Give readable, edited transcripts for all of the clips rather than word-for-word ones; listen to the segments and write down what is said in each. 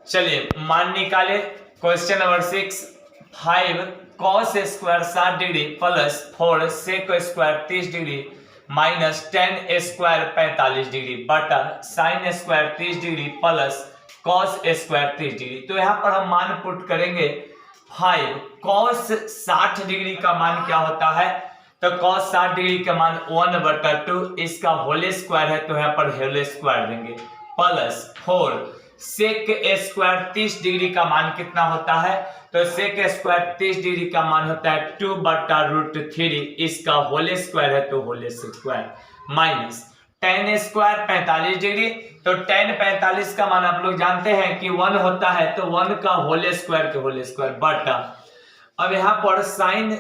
चलिए मान निकाले। Question number 6, 5 cos square 60 degree plus 4 sec square 30 degree minus 10 square 45 degree बटा sin square 30 degree plus cos square 30 degree. तो यहाँ पर हम मान पुट करेंगे 5 cos 60 डिग्री का मान क्या होता है, तो cos 60 डिग्री का मान 1/2, इसका होल स्क्वायर है तो यहाँ पर होल स्क्वायर देंगे, प्लस 4 सेक स्क्वायर 30 डिग्री का मान कितना होता है, तो सेक स्क्वायर 30 डिग्री का मान होता है 2/√3, इसका होल स्क्वायर है तो whole square minus tan square 45 degree, तो tan 45 का मान आप लोग जानते हैं कि 1 होता है, तो 1 का होल स्क्वायर के होल स्क्वायर बटा, अब यहाँ पर साइन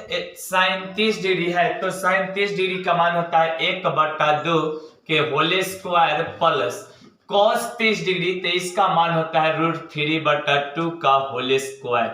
30 डिग्री है तो साइन 30 डिग्री का मान होता है 1/2 के whole square plus cos 30 degree, तो इसका मान होता है √3/2 का होल स्क्वायर।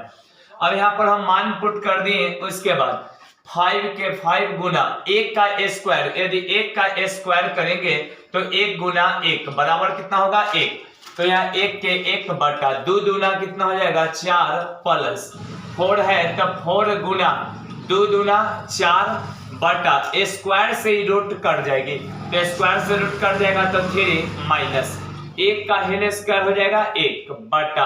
अब यहाँ पर हम मान पुट कर दिए, उसके बाद 5 के 5 गुना 1 का स्क्वायर, यदि 1 का स्क्वायर करेंगे तो 1 गुना 1 बराबर कितना होगा 1, तो यहाँ 1 के 1/2 दूना कितना हो जाएगा 4 प्लस 4 है तो 4 गुना 2 दूना 4 बटा स्क्वायर से ही रूट कट जाएगी, तो स्क्वायर से रूट कट जाएगा तो 3 माइनस 1 का होल स्क्वायर हो जाएगा 1 बटा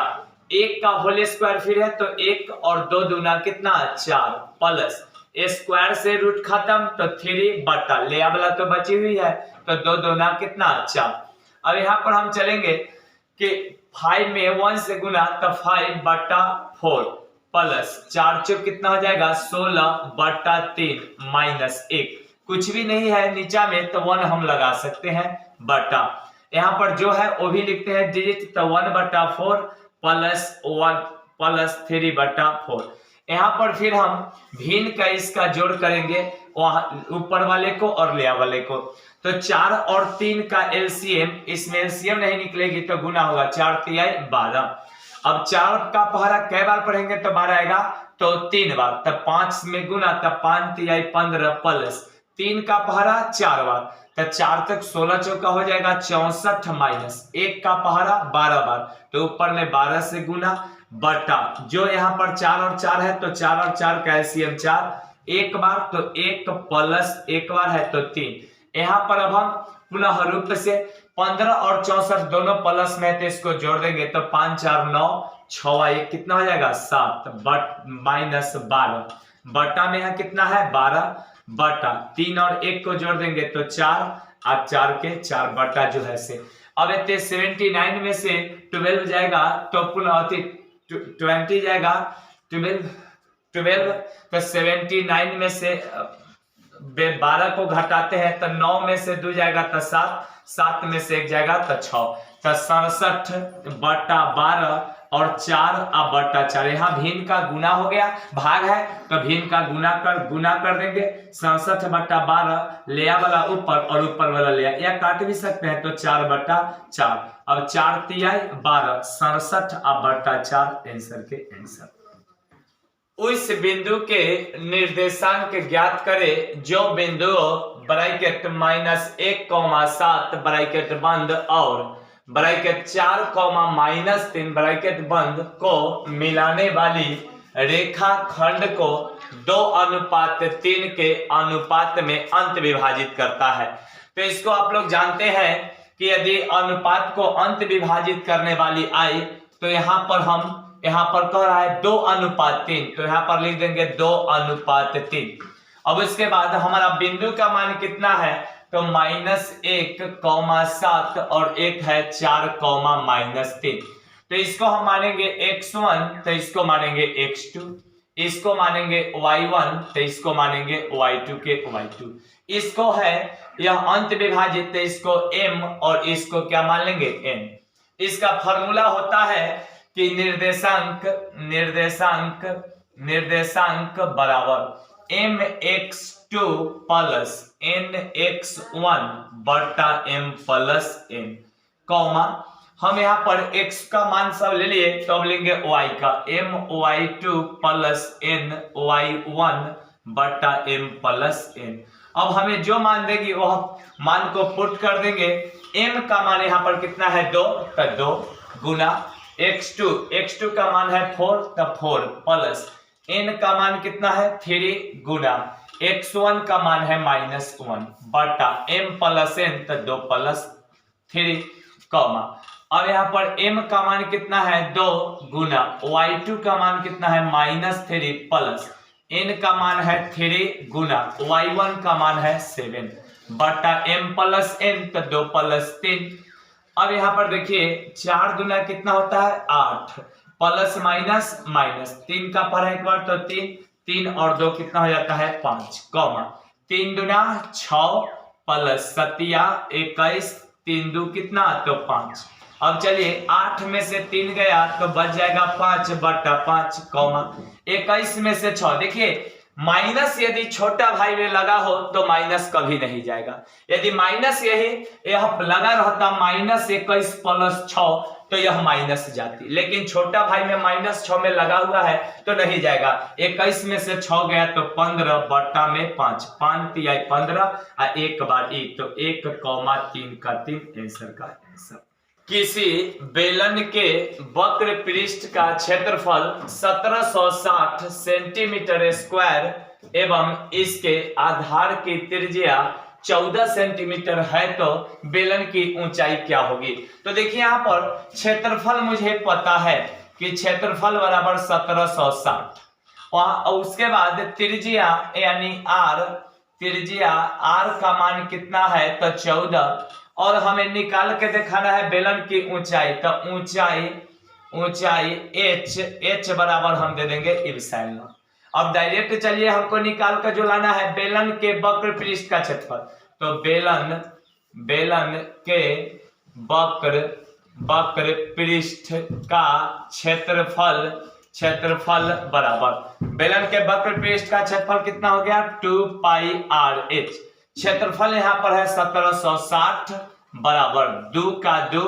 1 का होल स्क्वायर फिर है तो 1 और 2 दूना कितना 4 प्लस स्क्वायर से रूट खत्म तो 3 बटा ले वाला तो बची हुई है तो 2 दूना कितना 4। अब यहाँ पर हम चलेंगे कि 5 में 1 से गुना तो 5/4 प्लस 4 चौक कितना हो जाएगा 16/3 माइनस 1, कुछ भी नहीं है नीचा में तो 1 हम लगा सकते हैं बटा, यहाँ पर जो है वो भी लिखते हैं डिजिट, तो 1/4 प्लस 1 प्लस 3/4। यहाँ पर फिर हम भिन्न का इसका जोड़ करेंगे वहां ऊपर वाले को और ले वाले को, तो 4 और 3 का एलसीएम, इसमें एलसीएम नहीं निकलेगी तो गुना होगा 4 3 12। अब 4 का पहरा कै बार पढ़ेंगे तो 12 आएगा, तो 3 बार, तब 5 में गुना तब 5 3 15 प्लस 3 का पहरा 4 बार, तो 4 तक 16 चौका हो जाएगा 64 माइनस 1 का पहरा 12 बार, तो ऊपर में 12 से गुना बटा, जो यहाँ पर 4 और 4 है तो 4 और 4 का एलसीएम 4, 1 बार तो 1 प्लस 1 बार है तो 3। यहाँ पर अब हम पुनः रूप से 15 और 64 दोनों प्लस में तो इसको जोड़ देंगे तो 5 4 9 6 1 कितना हो जाएगा 7 बट माइनस 12 बटा में यहाँ कितना है 12 बटा 3 और 1 को जोड़ देंगे तो 4 और 4 के 4 बटा जो है से। अब इतने 79 में से 12 जाएगा तो पुनः 20 जाएगा 12 तो 79 में से 12 को घटाते हैं तो 9 में से 2 जाएगा तो 7, 7 में से 1 जाएगा तो 6, तो 67/12 और 4/4। यहाँ भिन्न का गुना हो गया, भाग है तो भिन्न का गुना कर देंगे, 67/12 ले वाला ऊपर और ऊपर वाला ले या काट भी सकते हैं तो 4/4। अब 4 3 12 67/4 आंसर के आंसर। उस बिंदु के निर्देशांक ज्ञात करें जो बिंदु ब्रैकेट -1,7 ब्रैकेट बंद और ब्रैकेट 4,-3 ब्रैकेट बंद को मिलाने वाली रेखा खंड को 2:3 के अनुपात में अंत विभाजित करता है। तो इसको आप लोग जानते हैं कि यदि अनुपात को अंत विभाजित करने वाली आई तो यहाँ पर कह रहा है 2:3, तो यहाँ पर लिख देंगे 2:3। अब उसके बाद हमारा बिंदु का मान कितना है तो -1,7 और एक है 4,-3, तो इसको हम मानेंगे x1 तो इसको मानेंगे x2, इसको मानेंगे y1 तो इसको मानेंगे y2 के y2, इसको है यह अंत विभाजित तो इसको m और इसको क्या मान लेंगे n। इसका फॉर्मूला होता है कि निर्देशांक बराबर mx2 प्लस nx1 बटा m प्लस n, कौमा हम यहाँ पर x का मान सब ले लिए तो अब लेंगे y का my2 प्लस ny1 बटा m प्लस n। अब हमें जो मान देगी वह मान को पुट कर देंगे। m का मान यहाँ पर कितना है 2, तो 2 गुना x2 का मान है 4 तो 4 प्लस n का मान कितना है 3 गुना x1 का मान है -1 बटा m प्लस n तो 2 प्लस 3 कॉमा अब यहाँ पर m का मान कितना है 2 गुना y2 का मान कितना है -3 प्लस n का मान है 3 गुना y1 का मान है 7 बटा m प्लस n तो 2 प्लस 3। अब यहाँ पर देखिए 4 गुना कितना होता है 8 प्लस माइनस माइनस 3 का पर एक बार तो 3 और 2 कितना हो जाता है 5 कॉमा 3 दुना 6 प्लस 7 21 3 दो कितना तो 5। अब चलिए 8 में से 3 गया तो बच जाएगा 5 बटा 5 कॉमा 21 में से 6। देखिए माइनस यदि छोटा भाई में लगा हो तो माइनस कभी नहीं जाएगा। यदि माइनस यह लगा रहता -21 प्लस 6 तो यह माइनस जाती, लेकिन छोटा भाई में -6 में लगा हुआ है तो नहीं जाएगा। 21 में से 6 गया तो 15 बटा में 5 5 15 और एक बार 1 तो 1,3 का 3 आंसर का आंसर। किसी बेलन के वक्र पृष्ठ का क्षेत्रफल 1760 सेंटीमीटर स्क्वायर एवं इसके आधार की त्रिज्या 14 सेंटीमीटर है तो बेलन की ऊंचाई क्या होगी। तो देखिए यहाँ पर क्षेत्रफल मुझे पता है कि क्षेत्रफल बराबर 1760 और उसके बाद त्रिज्या यानी त्रिज्या r का मान कितना है तो 14 और हमें निकाल के दिखाना है बेलन की ऊंचाई। तो ऊंचाई h बराबर हम दे देंगे इप्सिलॉन। अब डायरेक्ट चलिए हमको निकाल कर जो लाना है बेलन के वक्र पृष्ठ का क्षेत्रफल। तो बेलन के वक्र पृष्ठ का क्षेत्रफल बराबर बेलन के वक्र पृष्ठ का क्षेत्रफल कितना हो गया 2πr(h)। क्षेत्रफल यहाँ पर है 1760 बराबर 2 का 2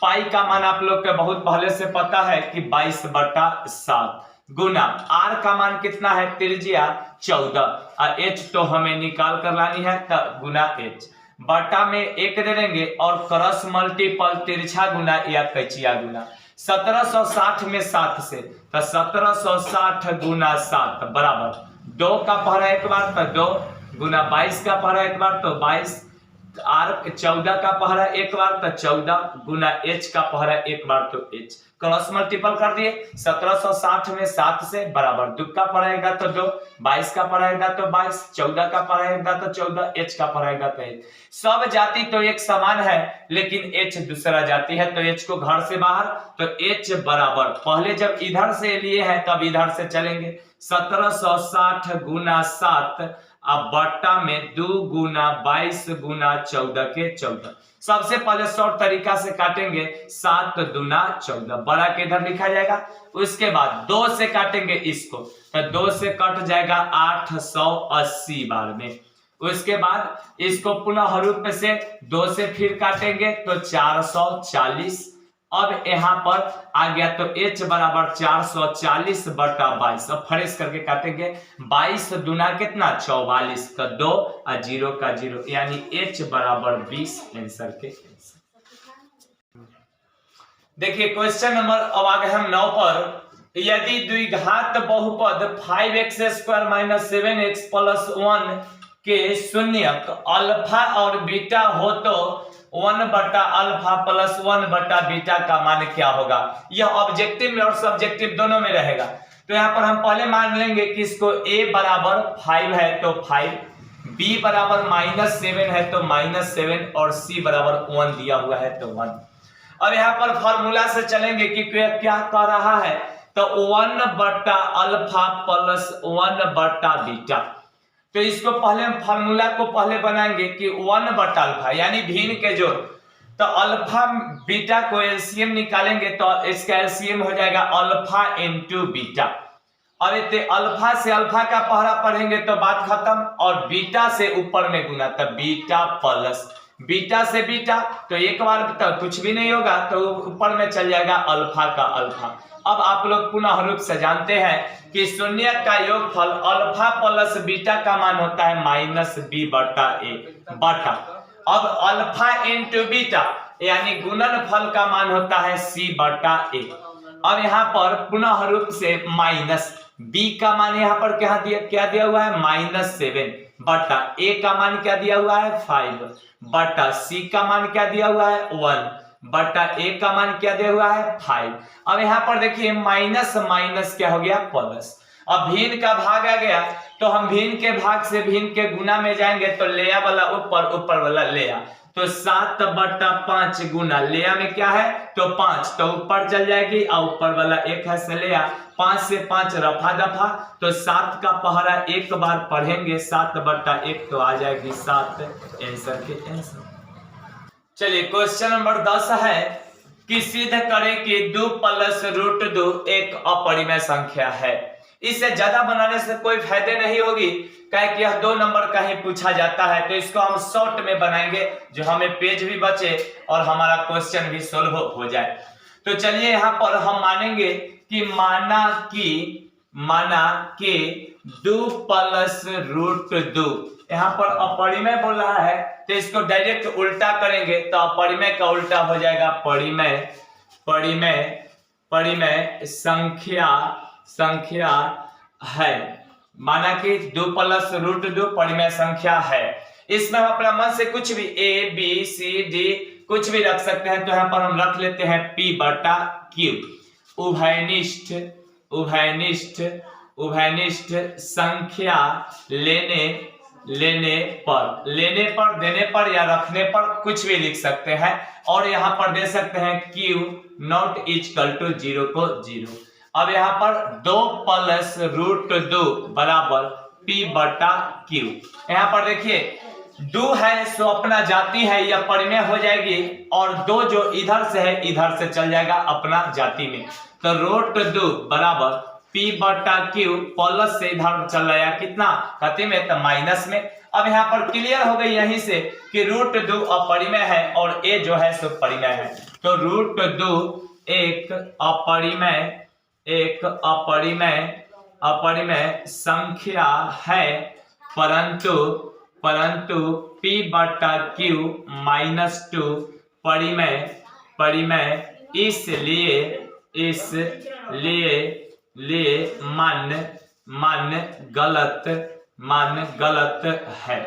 पाई का मान आप लोग के बहुत पहले से पता है कि 22/7 गुना r का मान कितना है त्रिज्या 14 और h तो हमें निकाल कर लानी है तो गुना h बटा में 1 दे देंगे और क्रॉस मल्टीपल तिरछा गुना या कचिया गुना 1760 में 7 से तो 1760 गुना 7 बराबर 2 का पहरा एक बार तो 2 गुना 22 का पहरा एक बार तो 22 r 14 का पहरा एक बार तो 14 गुना h का पहरा एक बार तो h क्रॉस मल्टीपल कर दिए 1760 में 7 से बराबर 2 का पढ़ाएगा तो 2 22 का पढ़ाएगा तो 22 14 का पढ़ाएगा तो 14 h का पढ़ाएगा तो h। सब जाति तो एक समान है लेकिन h दूसरा जाति है तो h को घर से बाहर तो h बराबर पहले जब इधर से लिए हैं तब इधर से चलेंगे 1760 गुना 7 अब बट्टा में 2 गुना 22 गुना 14 के 14। सबसे पहले शॉर्ट तरीका से काटेंगे 7 दूना 14 बड़ा के इधर लिखा जाएगा। उसके बाद 2 से काटेंगे इसको तो 2 से कट जाएगा 880 बार में। उसके बाद इसको पुनः हरूप से 2 से फिर काटेंगे तो 440। अब यहाँ पर आ गया तो h बराबर 440 बटा 22। अब फ्रेश करके काटेंगे 22 दूना कितना 44 का 2 और 0 का 0 यानी h बराबर 20 आंसर के आंसर। देखिए क्वेश्चन नंबर अब आ गए हम 9 पर। यदि द्विघात बहुपद 5x² - 7x + 1 के शून्यक अल्फा और बीटा हो तो 1/α + 1/β का मान क्या होगा। यह ऑब्जेक्टिव में और सब्जेक्टिव दोनों में रहेगा। तो यहाँ पर हम पहले मान लेंगे कि इसको a बराबर 5 है तो 5, b बराबर -7 है तो -7 और c बराबर 1 दिया हुआ है तो 1। अब यहाँ पर फॉर्मूला से चलेंगे कि क्या कह रहा है तो 1/α + 1/β। तो इसको पहले हम फार्मूला को पहले बनाएंगे कि 1/α यानी भिन्न के जोड़ तो अल्फा बीटा को एलसीएम निकालेंगे तो इसका एलसीएम हो जाएगा अल्फा × बीटा। अब इतने अल्फा से अल्फा का पहरा पढ़ेंगे तो बात खत्म और बीटा से ऊपर में गुना तो बीटा प्लस बीटा से बीटा तो एक बार तो कुछ भी नहीं होगा तो ऊपर में चल जाएगा अल्फा का अल्फा। अब आप लोग पुनः रूप से जानते हैं कि शून्य का योगफल अल्फा प्लस बीटा का मान होता है -b/a बटा अब अल्फा × बीटा यानी गुणनफल का मान होता है c/a। अब यहाँ पर पुनः रूप से माइनस b का मान यहाँ पर क्या दिया हुआ है -7 बटा a का मान क्या दिया हुआ है 5 बटा c का मान क्या दिया हुआ है 1 बटा a का मान क्या दिया हुआ है 5। अब यहाँ पर देखिए माइनस माइनस क्या हो गया प्लस। अब भिन्न का भाग आ गया तो हम भिन्न के भाग से भिन्न के गुना में जाएंगे तो लेया वाला ऊपर ऊपर वाला लेया, तो 7/5 गुना लेया में क्या है तो 5 तो ऊपर चल जाएगी और ऊपर वाला 1 है से लेया 5 से 5 रफा दफा, तो 7 का पहरा एक बार पढ़ेंगे 7/1 तो आ जाएगी 7 आंसर के आंसर। चलिए क्वेश्चन नंबर 10 है कि सिद्ध करें कि 2 + √2 एक अपरिमेय संख्या है। इससे ज्यादा बनाने से कोई फायदे नहीं होगी, क्या कि यह 2 नंबर का ही पूछा जाता है, तो इसको हम शॉर्ट में बनाएंगे जो हमें पेज भी बचे और हमारा क्वेश्चन भी सोल्व हो जाए। तो चलिए यहाँ पर हम मानेंगे कि माना कि 2 + √2 यहाँ पर अपरिमेय बोल रहा है तो इसको डायरेक्ट उल्टा करेंगे तो अपरिमेय का उल्टा हो जाएगा परिमेय संख्या है। माना कि 2 + √2 परिमेय संख्या है। इसमें हम अपना मन से कुछ भी a b c d कुछ भी रख सकते हैं, तो यहाँ पर हम रख लेते हैं p/q। उभयनिष्ठ संख्या लेने पर देने पर या रखने पर कुछ भी लिख सकते हैं, और यहाँ पर दे सकते हैं q not = 0 को 0। अब यहाँ पर 2 + √2 बराबर p/q। यहाँ पर देखिए 2 है सो अपना जाति है यह परिमेय हो जाएगी, और 2 जो इधर से है इधर से चल जाएगा अपना जाति में, तो √2 बराबर p/q प्लस से इधर चल रहा है कितना खाते में तो माइनस में। अब यहाँ पर क्लियर हो गई यहीं से कि √2 अपरिमेय है और a जो है सो परिमेय है, तो √2 एक अपरिमेय संख्या है, परंतु p/q -2 परिमेय इसलिए मान गलत है।